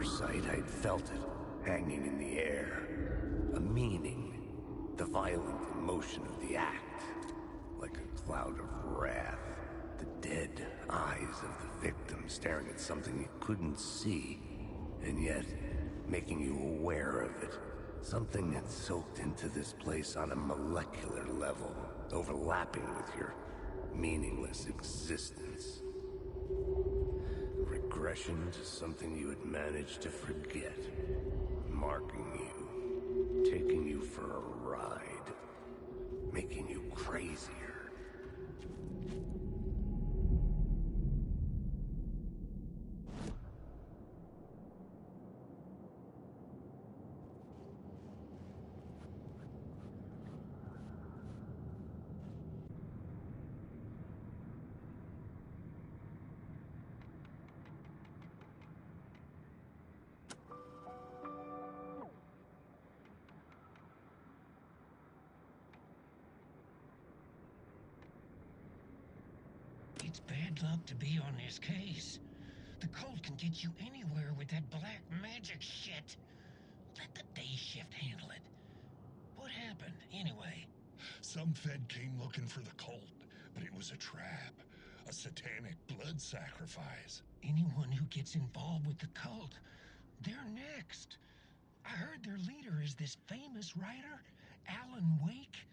murder site, I'd felt it, hanging in the air. A meaning. The violent emotion of the act. Like a cloud of wrath. The dead eyes of the victim staring at something you couldn't see, and yet making you aware of it. Something that soaked into this place on a molecular level, overlapping with your meaningless existence. Regression to something you had managed to forget. Marking you. Taking you for a ride. Making you crazier. It's bad luck to be on this case. The cult can get you anywhere with that black magic shit. Let the day shift handle it. What happened, anyway? Some Fed came looking for the cult, but it was a trap. A satanic blood sacrifice. Anyone who gets involved with the cult, they're next. I heard their leader is this famous writer, Alan Wake.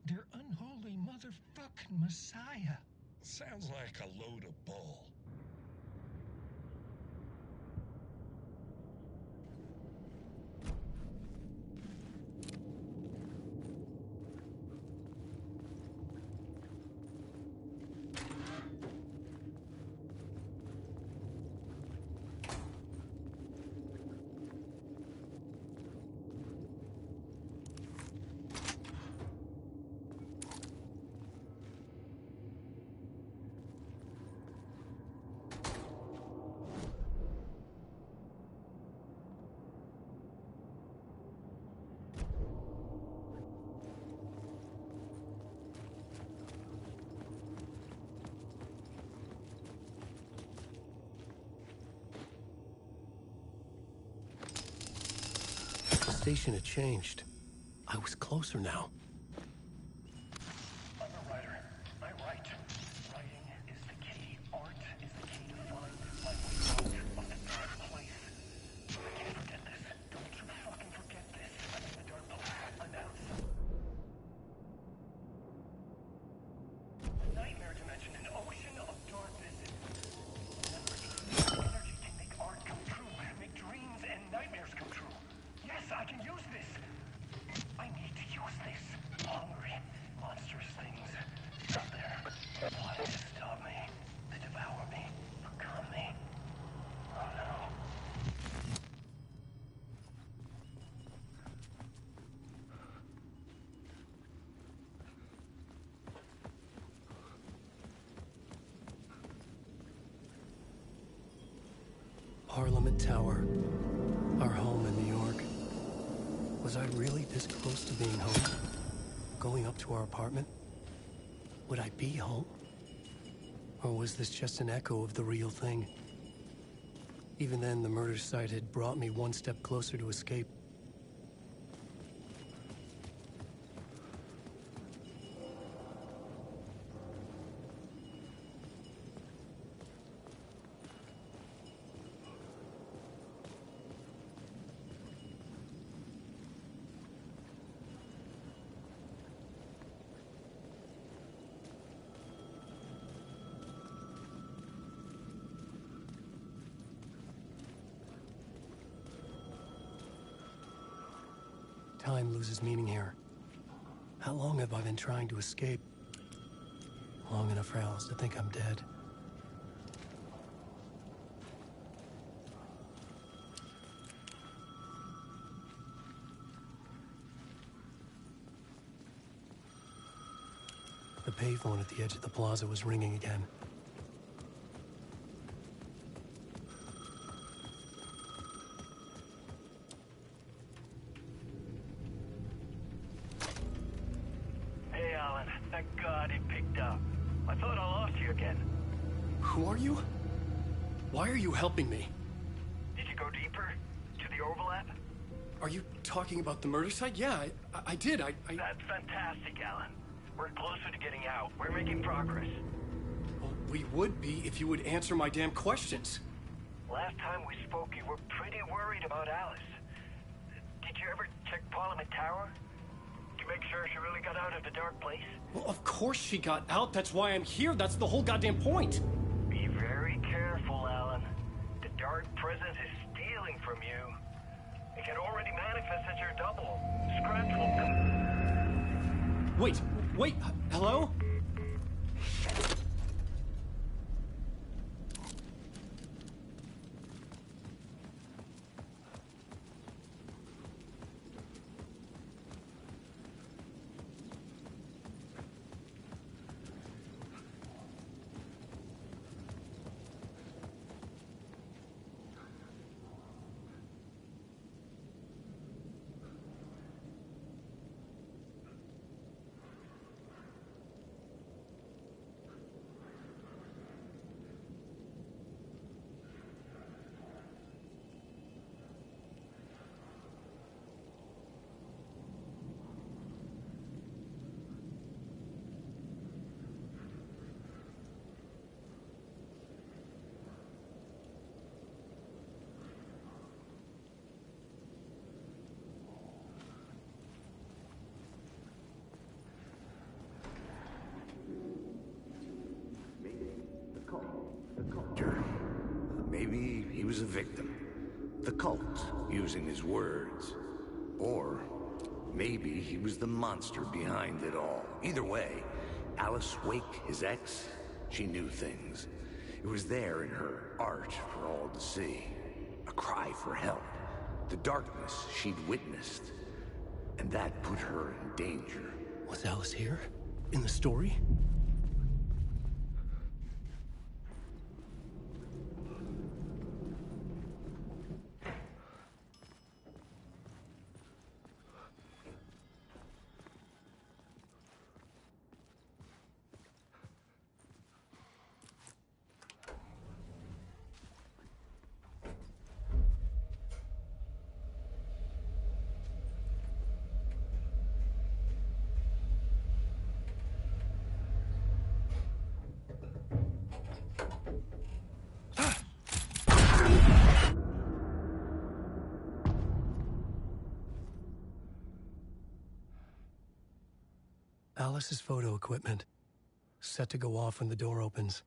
Their unholy motherfucking messiah. Sounds like a load of bull. The station had changed. I was closer now. I'm a writer. I write. Writing is the key. Art is the key to find my way out of the dark place. I can't forget this. Don't you fucking forget this. I'm in the dark place. Announce. Nightmare dimension, an ocean of darkness. Energy can make art come true, make dreams and nightmares come true. Yes, I can use this. I need to use this. Hungry, monstrous things out there plotting to stop me, to devour me, become me. Oh no. Parliament Tower. Our home in New York. Was I really this close to being home? Going up to our apartment? Would I be home? Or was this just an echo of the real thing? Even then, the murder site had brought me one step closer to escape. Time loses meaning here. How long have I been trying to escape? Long enough for Alice to think I'm dead. The payphone at the edge of the plaza was ringing again. Hey, Alan. Thank God it picked up. I thought I lost you again. Who are you? Why are you helping me? Did you go deeper? To the overlap? Are you talking about the murder site? Yeah, I did. That's fantastic, Alan. We're closer to getting out. We're making progress. Well, we would be if you would answer my damn questions. Last time we spoke, you were pretty worried about Alice. Did you ever check Parliament Tower? To make sure she really got out of the dark place? Well, of course she got out. That's why I'm here. That's the whole goddamn point. Be very careful, Alan. The dark presence is stealing from you. It can already manifest as your double. Scratch will come. Wait, hello? Maybe he was a victim. The cult, using his words. Or maybe he was the monster behind it all. Either way, Alice Wake, his ex, she knew things. It was there in her art for all to see. A cry for help. The darkness she'd witnessed. And that put her in danger. Was Alice here? In the story? Alice's photo equipment, set to go off when the door opens.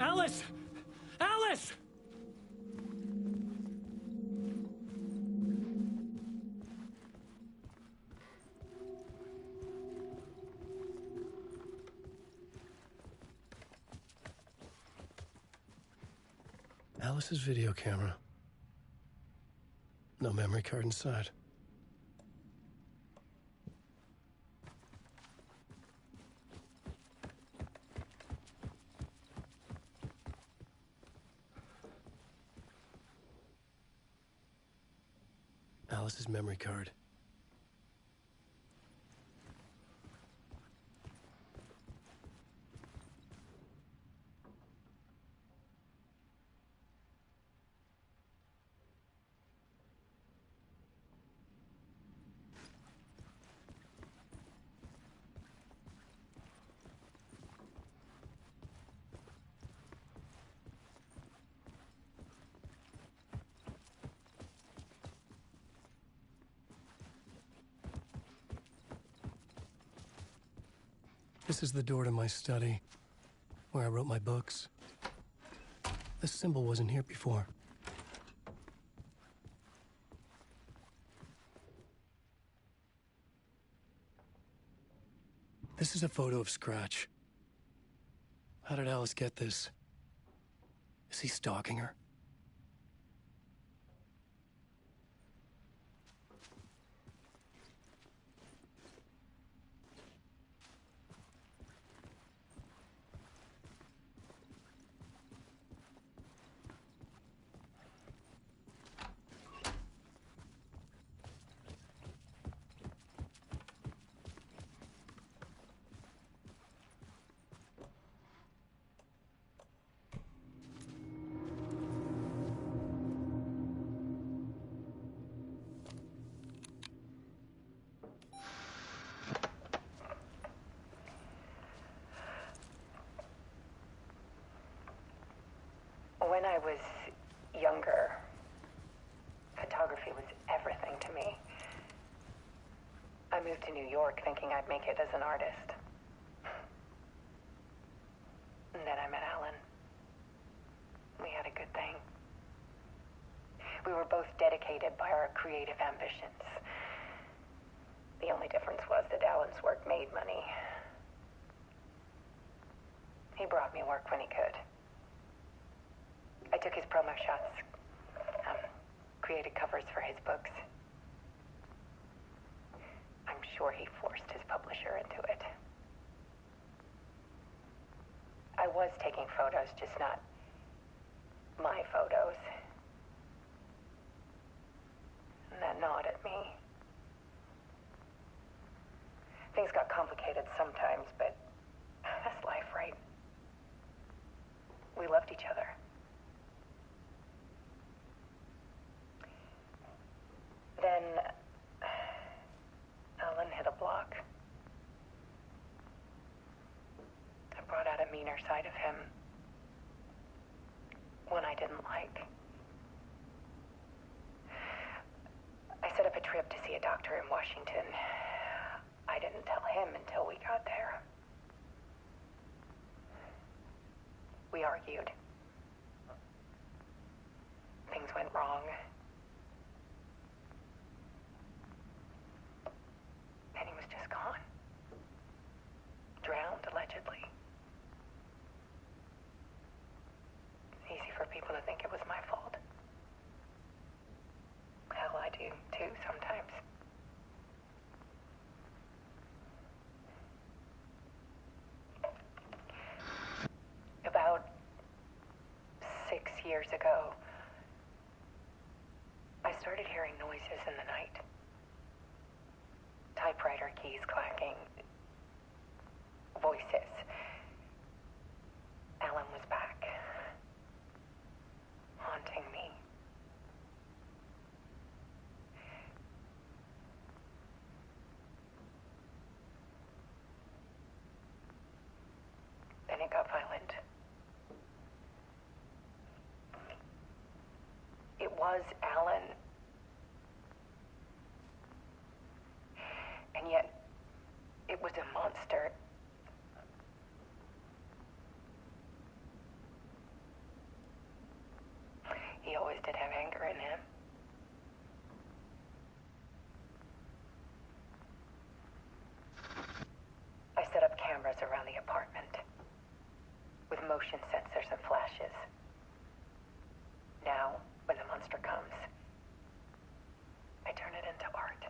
Alice! Alice! Alice's video camera. No memory card inside. Alice's memory card. This is the door to my study, where I wrote my books. This symbol wasn't here before. This This is a photo of Scratch. How did Alice get this? Is he stalking her? When I was younger, photography was everything to me. I moved to New York thinking I'd make it as an artist. And then I met Alan. We had a good thing. We were both dedicated by our creative ambitions. The only difference was that Alan's work made money. He brought me work when he could. I took his promo shots, created covers for his books. I'm sure he forced his publisher into it. I was taking photos, just not my photos. And that gnawed at me. Things got complicated sometimes, but that's life, right? We loved each other. Then Alan hit a block. I brought out a meaner side of him. One I didn't like. I set up a trip to see a doctor in Washington. I didn't tell him until we got there. We argued. Things went wrong. And he was just gone. Drowned, allegedly. It's easy for people to think it was my fault. Hell, I do too sometimes. About 6 years ago, I started hearing noises in the night. Typewriter keys clacking. Voices. Alan was back. Haunting me. Then it got violent. It was Alan. And yet, it was a monster. He always did have anger in him. I set up cameras around the apartment with motion sensors and flashes. Now, when the monster comes, I turn it into art.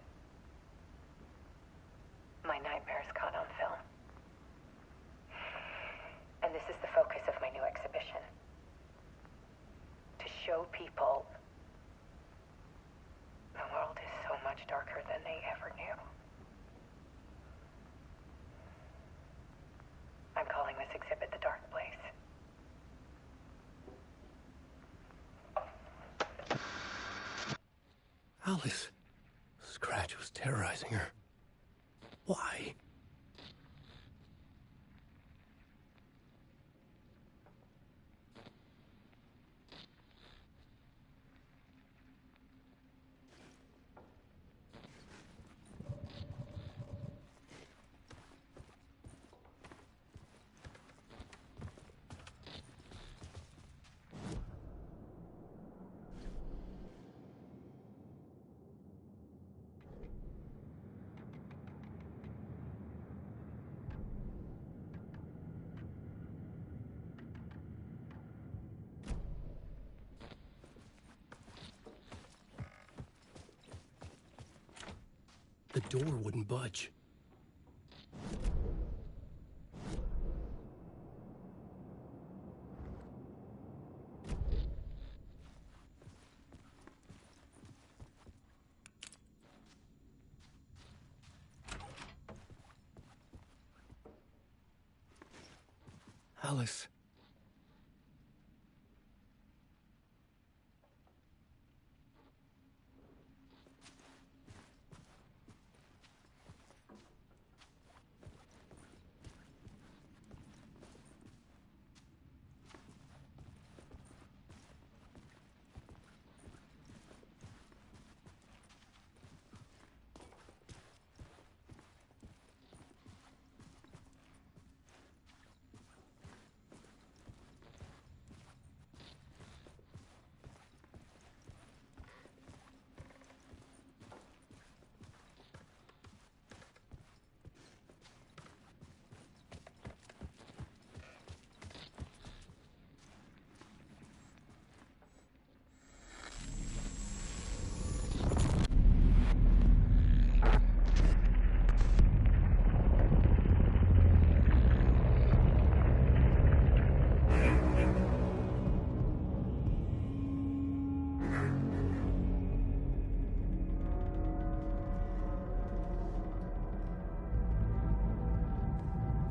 My nightmares caught on film. And this is the focus of my new exhibition. To show people the world is so much darker than they ever knew. I'm calling this exhibit The Dark Place. Alice. Scratch was terrorizing her. Why? the door wouldn't budge. Alice.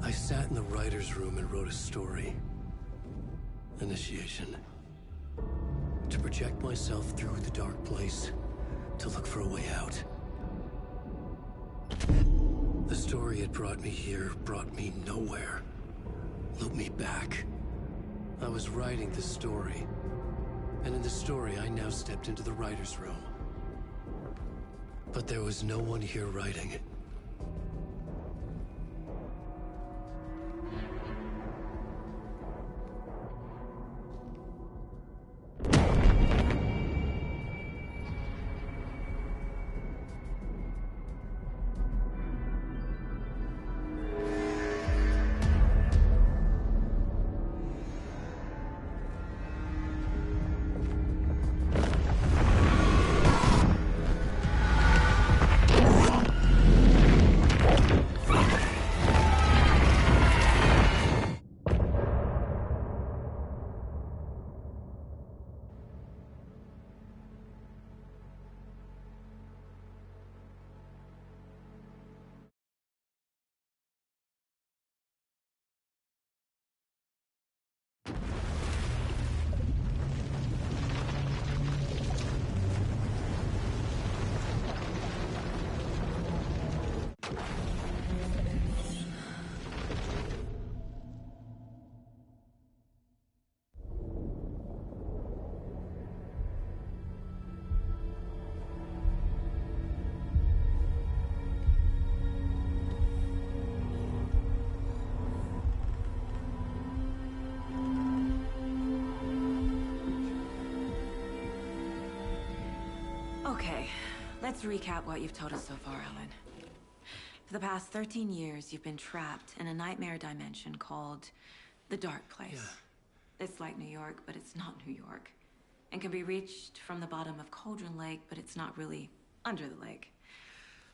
I sat in the writer's room and wrote a story. Initiation. To project myself through the dark place, to look for a way out. The story had brought me here, brought me nowhere. Looped me back. I was writing the story. And in the story, I now stepped into the writer's room. But there was no one here writing it. Okay, let's recap what you've told us so far, Alan. For the past 13 years, you've been trapped in a nightmare dimension called the Dark Place. Yeah. It's like New York, but it's not New York. And can be reached from the bottom of Cauldron Lake, but it's not really under the lake.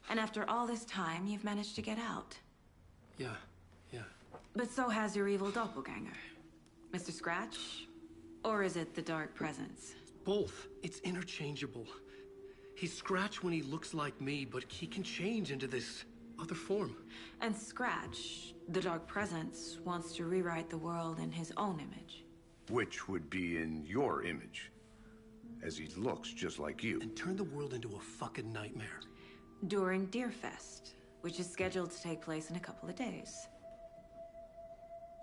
And after all this time, you've managed to get out. Yeah. But so has your evil doppelganger. Mr. Scratch? Or is it the Dark Presence? Both. It's interchangeable. He's Scratch when he looks like me, but he can change into this other form. And Scratch, the Dark Presence, wants to rewrite the world in his own image. Which would be in your image, as he looks just like you. And turn the world into a fucking nightmare. During Deerfest, which is scheduled to take place in a couple of days.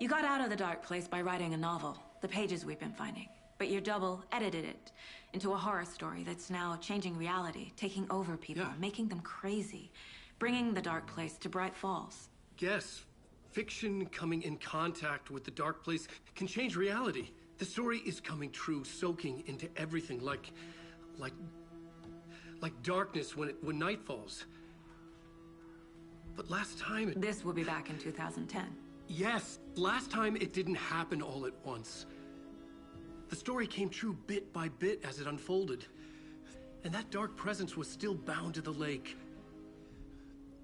You got out of the Dark Place by writing a novel, the pages we've been finding. But your double edited it into a horror story that's now changing reality, taking over people, making them crazy, bringing the Dark Place to Bright Falls. Yes, fiction coming in contact with the Dark Place can change reality. The story is coming true, soaking into everything like darkness when night falls. But last time This will be back in 2010. Yes, last time it didn't happen all at once. The story came true bit by bit as it unfolded. And that dark presence was still bound to the lake.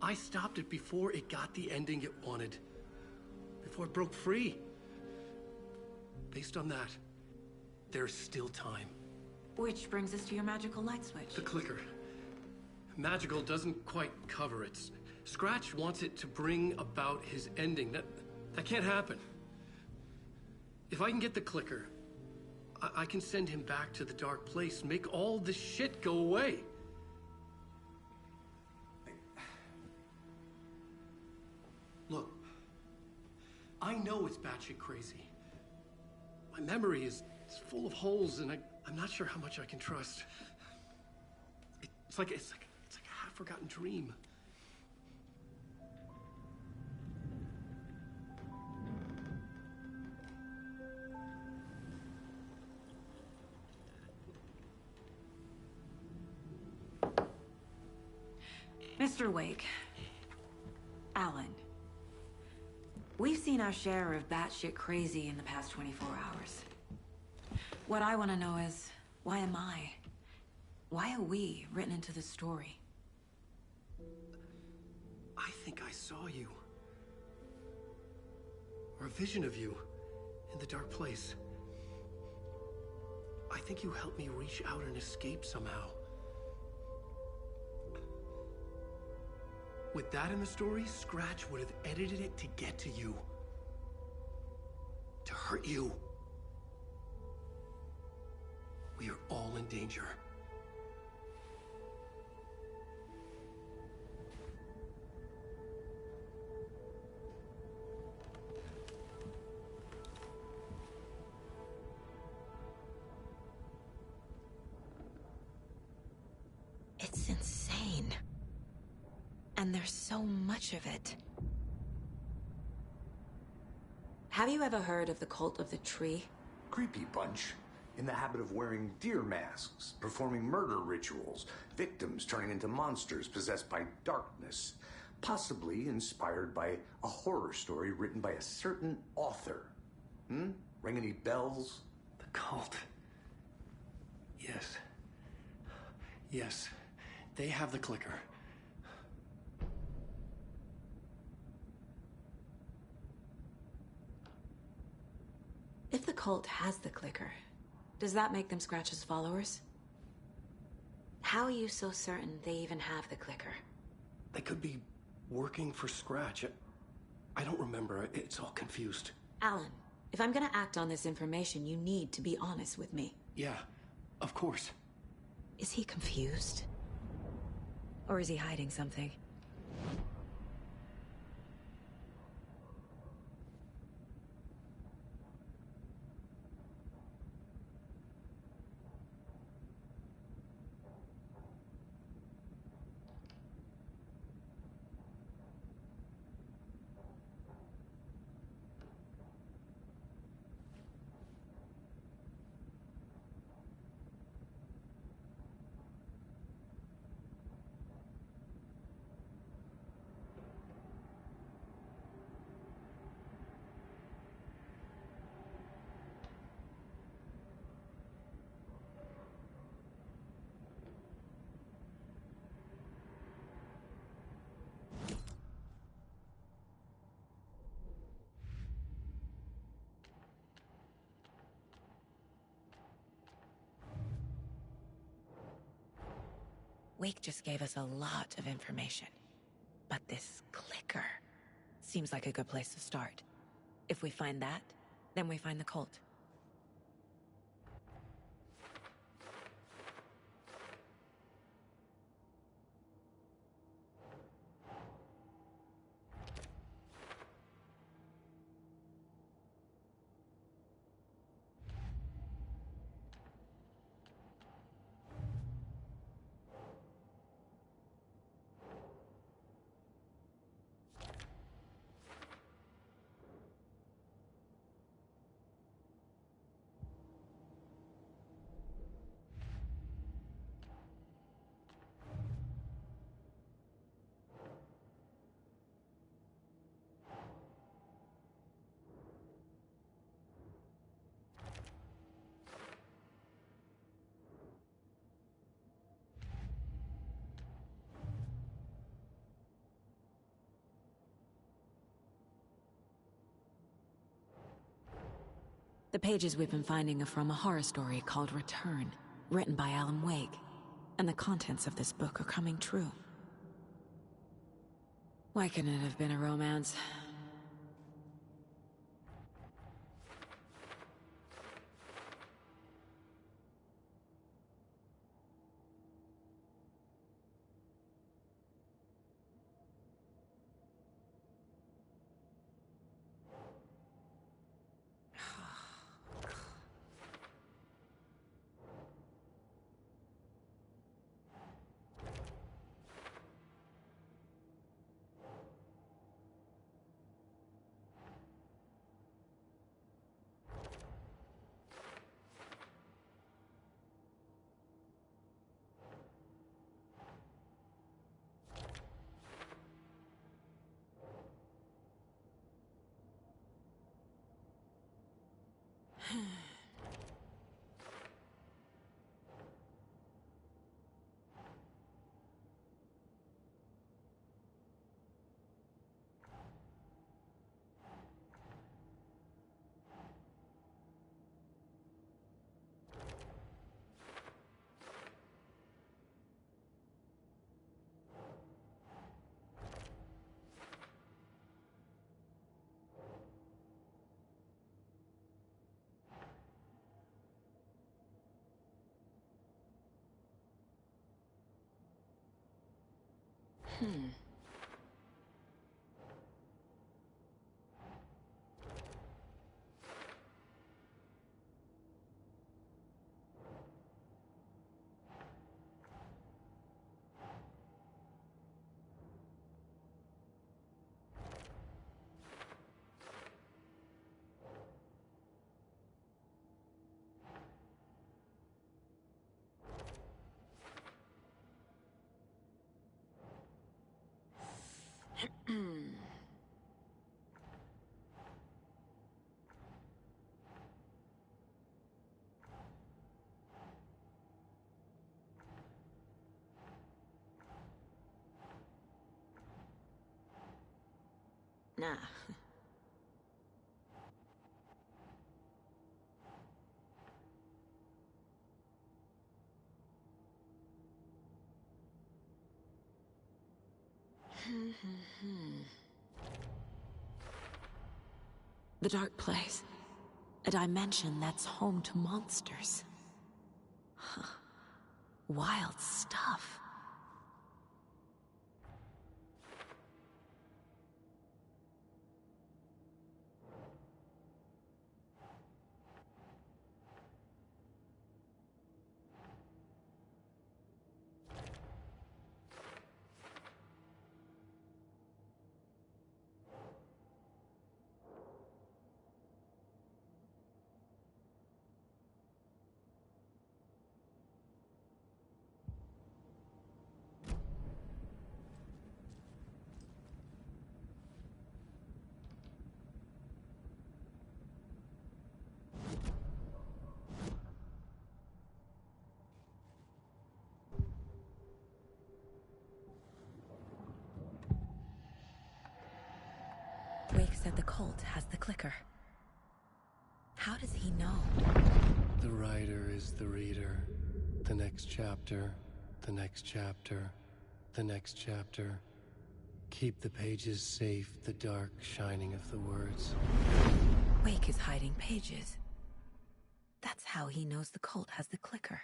I stopped it before it got the ending it wanted. Before it broke free. Based on that, there's still time. Which brings us to your magical light switch. The clicker. Magical doesn't quite cover it. Scratch wants it to bring about his ending. That can't happen. If I can get the clicker, I can send him back to the dark place, make all this shit go away. Look, I know it's batshit crazy. My memory is full of holes, and I'm not sure how much I can trust. It's like a half-forgotten dream. Mr. Wake. Alan. We've seen our share of batshit crazy in the past 24 hours. What I want to know is, why am I? Why are we written into the story? I think I saw you. Or a vision of you in the dark place. I think you helped me reach out and escape somehow. With that in the story, Scratch would have edited it to get to you. To hurt you. We are all in danger. It's insane. And there's so much of it. Have you ever heard of the Cult of the Tree? Creepy bunch. In the habit of wearing deer masks, performing murder rituals, victims turning into monsters possessed by darkness, possibly inspired by a horror story written by a certain author. Ring any bells? The cult. Yes. Yes. They have the clicker. If the cult has the clicker, does that make them Scratch's followers? How are you so certain they even have the clicker? They could be working for Scratch. I don't remember. It's all confused. Alan, if I'm gonna act on this information, you need to be honest with me. Yeah, of course. Is he confused? Or is he hiding something? Wake just gave us a lot of information. But this clicker seems like a good place to start. If we find that, then we find the cult. The pages we've been finding are from a horror story called Return, written by Alan Wake. And the contents of this book are coming true. Why couldn't it have been a romance? Nah. The Dark Place. A dimension that's home to monsters. Huh. Wild stuff. Wake said the cult has the clicker. How does he know? The writer is the reader. The next chapter, the next chapter, the next chapter. Keep the pages safe, the dark shining of the words. Wake is hiding pages. That's how he knows the cult has the clicker.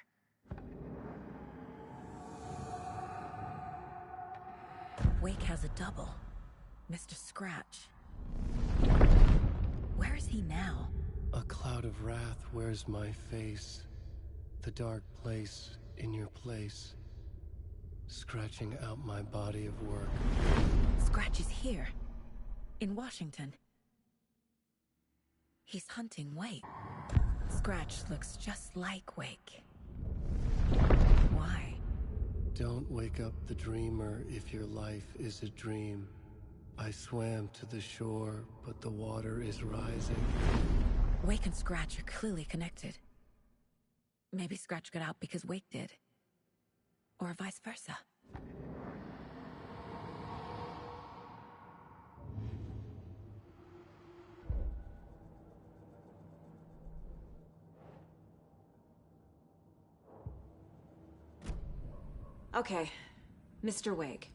Wake has a double. Mr. Scratch. Where is he now? A cloud of wrath wears my face. The dark place in your place. Scratching out my body of work. Scratch is here. In Washington. He's hunting Wake. Scratch looks just like Wake. Why? Don't wake up the dreamer if your life is a dream. I swam to the shore, but the water is rising. Wake and Scratch are clearly connected. Maybe Scratch got out because Wake did. Or vice versa. Okay. Mr. Wake,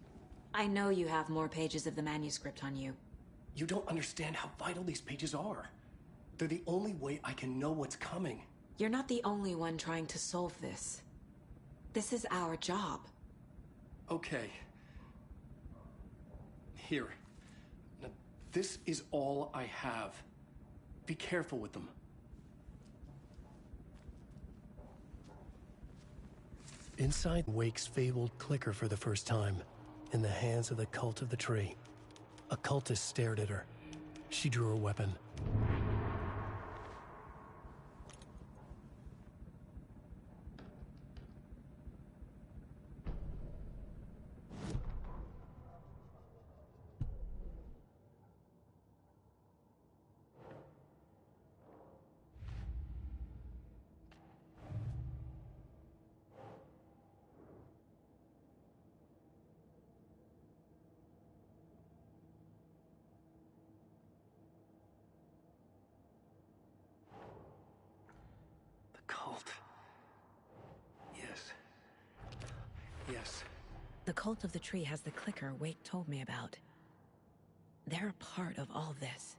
I know you have more pages of the manuscript on you. You don't understand how vital these pages are. They're the only way I can know what's coming. You're not the only one trying to solve this. This is our job. Okay. Here. Now, this is all I have. Be careful with them. Inside Wake's fabled clicker for the first time, in the hands of the Cult of the Tree. A cultist stared at her. She drew her weapon. Cult. Yes. Yes. The Cult of the Tree has the clicker Wake told me about. They're a part of all this.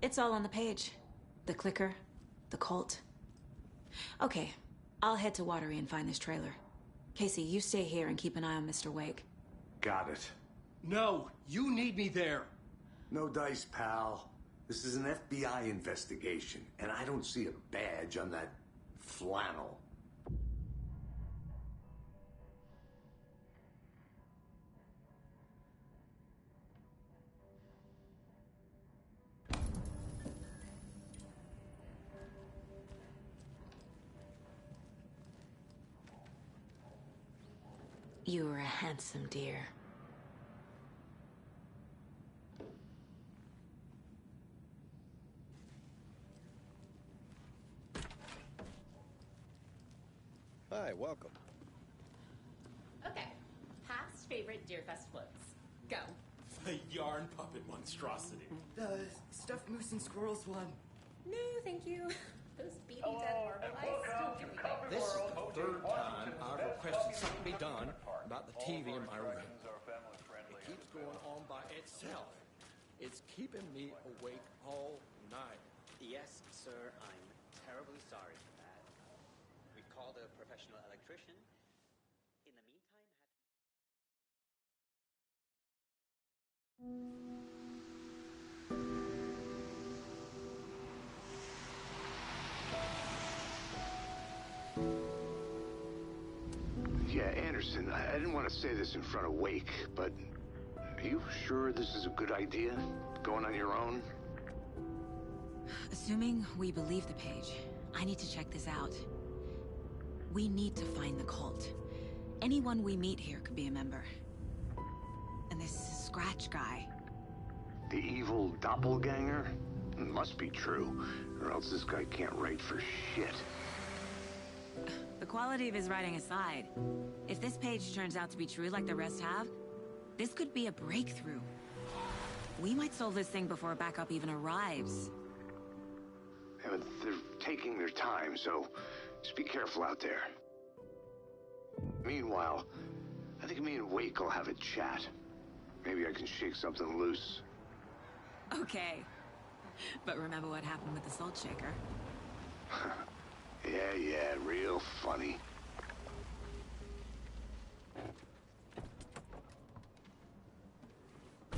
It's all on the page. The clicker, the cult. Okay, I'll head to Watery and find this trailer. Casey, you stay here and keep an eye on Mr. Wake. Got it. No! You need me there! No dice, pal. This is an FBI investigation, and I don't see a badge on that flannel. You were a handsome deer. Hi, welcome. Okay. Past favorite Deerfest floats. Go. The yarn puppet monstrosity. The stuffed moose and squirrels one. No, thank you. Those beady dead marble eyes still do me good. This is the third time I've requested something be done about the TV in my room. It keeps going on by itself. It's keeping me awake all night. Yes, sir, I'm terribly sorry for that. We've called a professional electrician. In the meantime, Yeah, Anderson, I didn't want to say this in front of Wake, but are you sure this is a good idea? Going on your own? Assuming we believe the page, I need to check this out. We need to find the cult. Anyone we meet here could be a member. And this Scratch guy. The evil doppelganger? Must be true, or else this guy can't write for shit. The quality of his writing aside, if this page turns out to be true like the rest have, this could be a breakthrough. We might solve this thing before backup even arrives. Yeah, but they're taking their time, so just be careful out there. Meanwhile, I think me and Wake will have a chat. Maybe I can shake something loose. Okay. But remember what happened with the salt shaker? Yeah, real funny.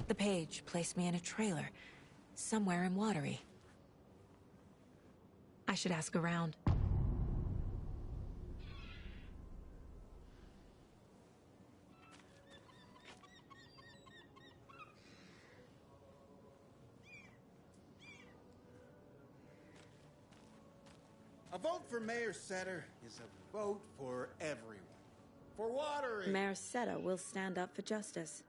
The page placed me in a trailer, somewhere in Watery. I should ask around. A vote for Mayor Setter is a vote for everyone. For Watery! Mayor Seta will stand up for justice.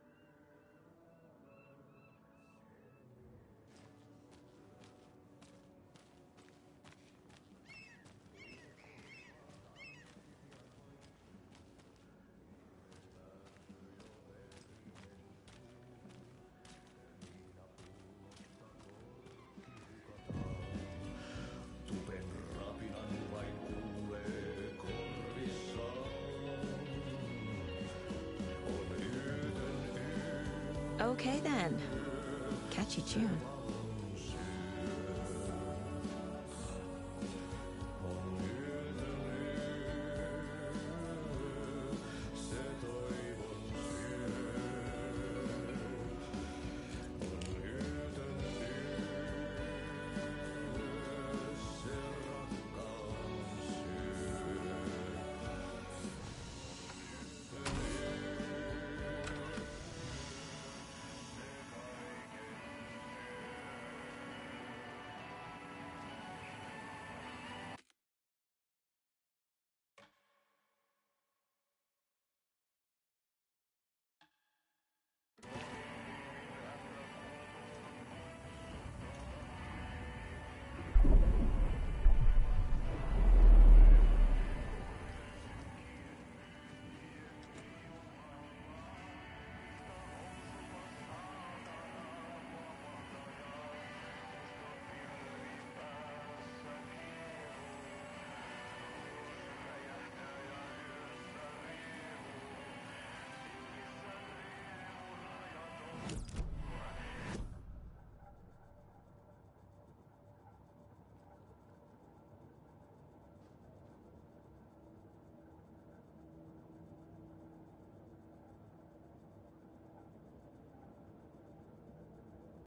Okay then. Catchy tune.